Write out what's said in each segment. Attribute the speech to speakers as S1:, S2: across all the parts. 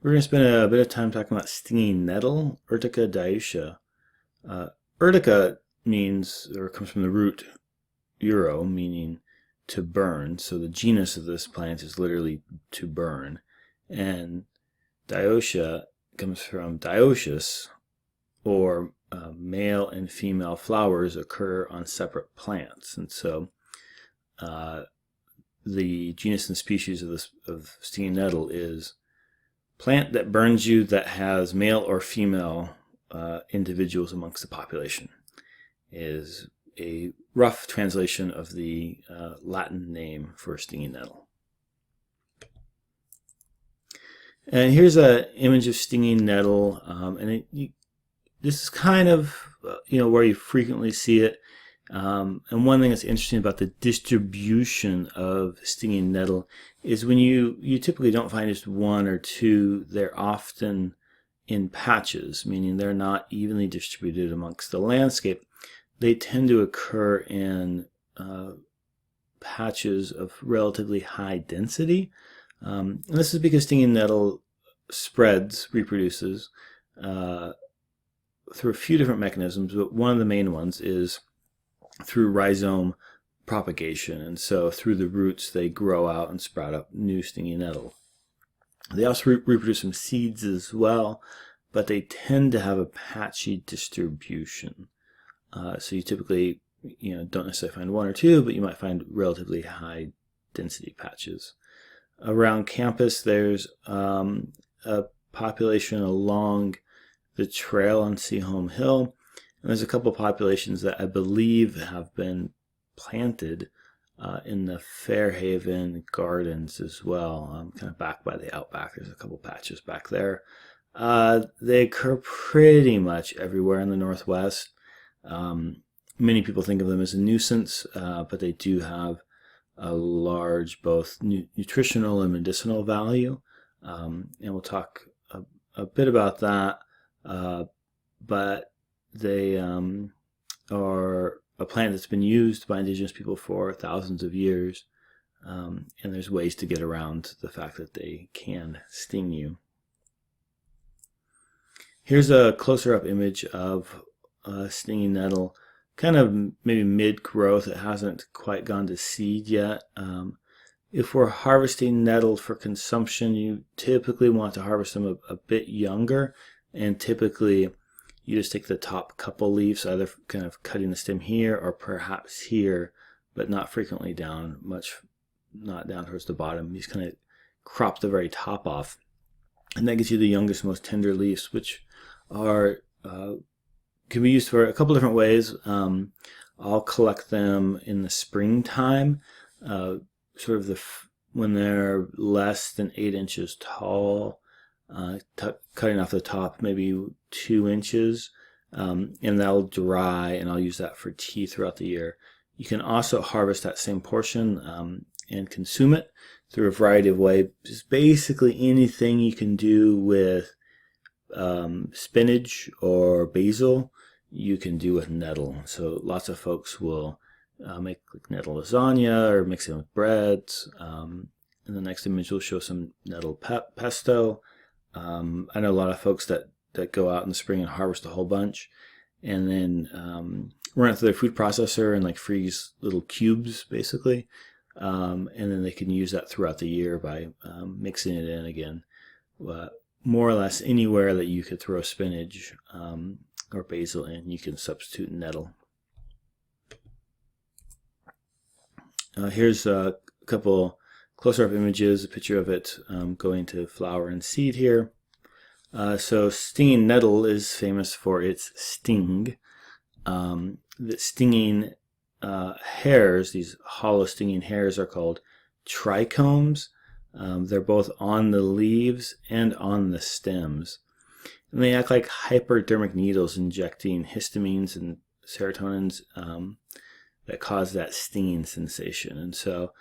S1: We're going to spend a bit of time talking about stinging nettle, Urtica diutia. Urtica means, or comes from the root uro, meaning to burn. So the genus of this plant is literally to burn. And dioicia comes from dioecious, or male and female flowers occur on separate plants. And so the genus and species of stinging nettle is plant that burns you that has male or female individuals amongst the population, is a rough translation of the Latin name for stinging nettle. And here's an image of stinging nettle, and this is kind of where you frequently see it. And one thing that's interesting about the distribution of stinging nettle is when you typically don't find just one or two, they're often in patches, meaning they're not evenly distributed amongst the landscape. They tend to occur in patches of relatively high density. And this is because stinging nettle reproduces through a few different mechanisms, but one of the main ones is through rhizome propagation. And so through the roots, they grow out and sprout up new stinging nettle. They also reproduce from seeds as well, but they tend to have a patchy distribution. So you typically don't necessarily find one or two, but you might find relatively high density patches. Around campus, there's a population along the trail on Seaholm Hill. And there's a couple populations that I believe have been planted in the Fairhaven Gardens as well, kind of back by the Outback. There's a couple patches back there. They occur pretty much everywhere in the Northwest. Many people think of them as a nuisance, but they do have a large both nutritional and medicinal value. And we'll talk a bit about that, but they are a plant that's been used by indigenous people for thousands of years, and there's ways to get around the fact that they can sting you. Here's a closer up image of stinging nettle, kind of maybe mid-growth. It hasn't quite gone to seed yet. If we're harvesting nettle for consumption, you typically want to harvest them a bit younger, and typically you just take the top couple leaves, either kind of cutting the stem here or perhaps here, but not frequently down, not down towards the bottom. You just kind of crop the very top off, and that gives you the youngest, most tender leaves, which are can be used for a couple different ways. I'll collect them in the springtime, sort of when they're less than 8 inches tall, cutting off the top maybe 2 inches, and that'll dry, and I'll use that for tea throughout the year. You can also harvest that same portion and consume it through a variety of ways. Just basically anything you can do with spinach or basil, you can do with nettle. So lots of folks will make like nettle lasagna or mix it with breads. And the next image will show some nettle pesto. I know a lot of folks that go out in the spring and harvest a whole bunch, and then run it through their food processor and like freeze little cubes basically, and then they can use that throughout the year by mixing it in again. More or less anywhere that you could throw spinach or basil in, you can substitute nettle. Here's a couple closer up images, a picture of it going to flower and seed here. So stinging nettle is famous for its sting. The stinging hairs, these hollow stinging hairs, are called trichomes. They're both on the leaves and on the stems. And they act like hypodermic needles injecting histamines and serotonins that cause that stinging sensation. And so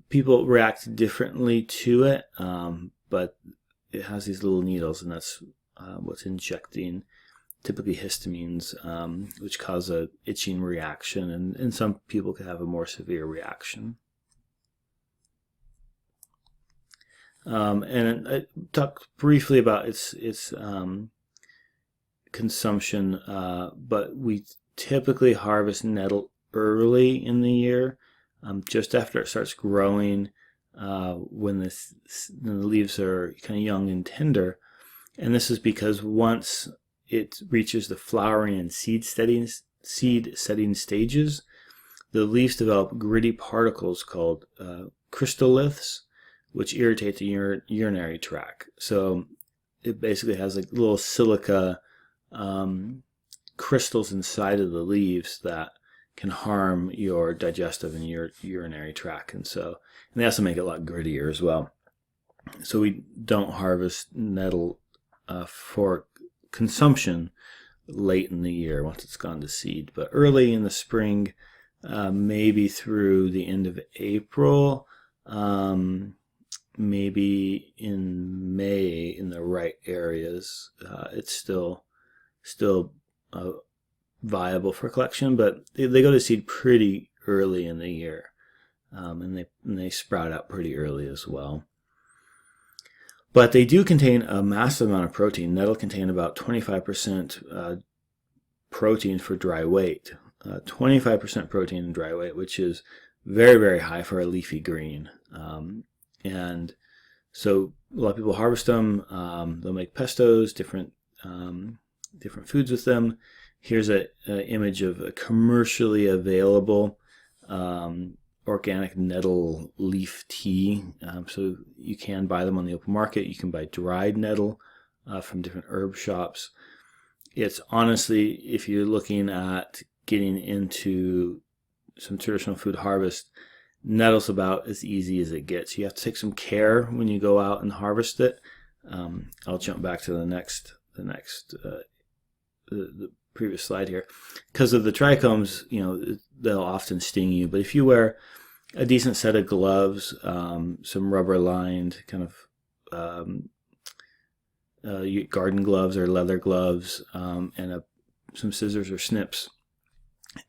S1: people react differently to it, but it has these little needles, and that's what's injecting typically histamines, which cause a itching reaction, and some people could have a more severe reaction. And I talked briefly about its consumption, but we typically harvest nettle early in the year, just after it starts growing, when the leaves are kind of young and tender. And this is because once it reaches the flowering and seed setting stages, the leaves develop gritty particles called crystalliths, which irritate the urinary tract. So it basically has like little silica crystals inside of the leaves that can harm your digestive and your urinary tract, and they also make it a lot grittier as well. So we don't harvest nettle for consumption late in the year once it's gone to seed, but early in the spring, maybe through the end of April, maybe in May in the right areas, it's still viable for collection, but they go to seed pretty early in the year, and they sprout out pretty early as well. But they do contain a massive amount of protein. Nettle contain about 25% protein for dry weight. 25% protein in dry weight, which is very, very high for a leafy green. And so a lot of people harvest them. They'll make pestos, different foods with them. Here's an image of a commercially available organic nettle leaf tea. So you can buy them on the open market. You can buy dried nettle from different herb shops. It's honestly, if you're looking at getting into some traditional food harvest, nettle's about as easy as it gets. You have to take some care when you go out and harvest it. I'll jump back to the previous slide here. Because of the trichomes, they'll often sting you. But if you wear a decent set of gloves, some rubber-lined kind of garden gloves or leather gloves, and some scissors or snips,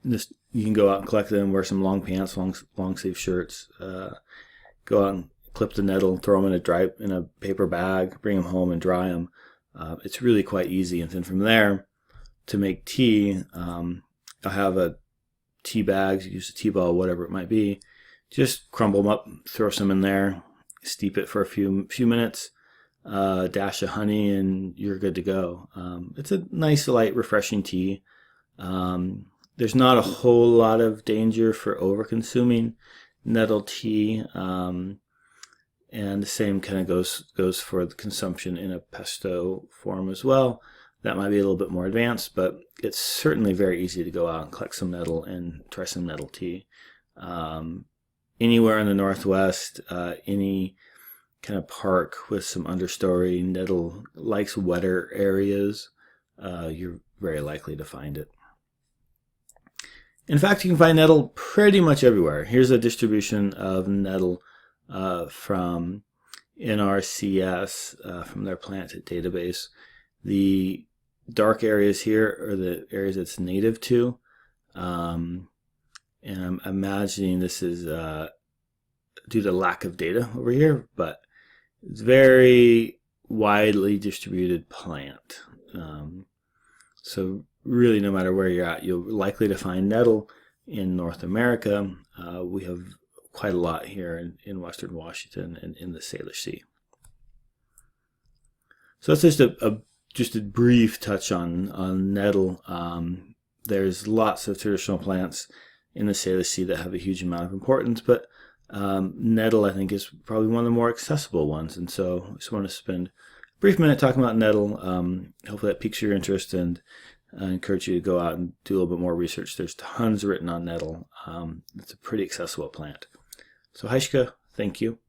S1: you can go out and collect them. Wear some long pants, long sleeve shirts. Go out and clip the nettle, throw them in a paper bag, bring them home and dry them. It's really quite easy. And then from there, to make tea, I'll have a tea bag, use a tea ball, whatever it might be. Just crumble them up, throw some in there, steep it for a few minutes, dash of honey, and you're good to go. It's a nice, light, refreshing tea. There's not a whole lot of danger for over-consuming nettle tea, and the same kind of goes for the consumption in a pesto form as well. That might be a little bit more advanced, but it's certainly very easy to go out and collect some nettle and try some nettle tea. Anywhere in the Northwest, any kind of park with some understory, nettle likes wetter areas, you're very likely to find it. In fact, you can find nettle pretty much everywhere. Here's a distribution of nettle from NRCS, from their plant database. The dark areas here are the areas it's native to, and I'm imagining this is due to lack of data over here, but it's very widely distributed plant. So really, no matter where you're at, you're likely to find nettle in North America. We have quite a lot here in Western Washington and in the Salish Sea. So that's just a brief touch on nettle. There's lots of traditional plants in the Salish Sea that have a huge amount of importance, but nettle, I think, is probably one of the more accessible ones. And so I just want to spend a brief minute talking about nettle. Hopefully that piques your interest, and I encourage you to go out and do a little bit more research. There's tons written on nettle. It's a pretty accessible plant. So Heishka, thank you.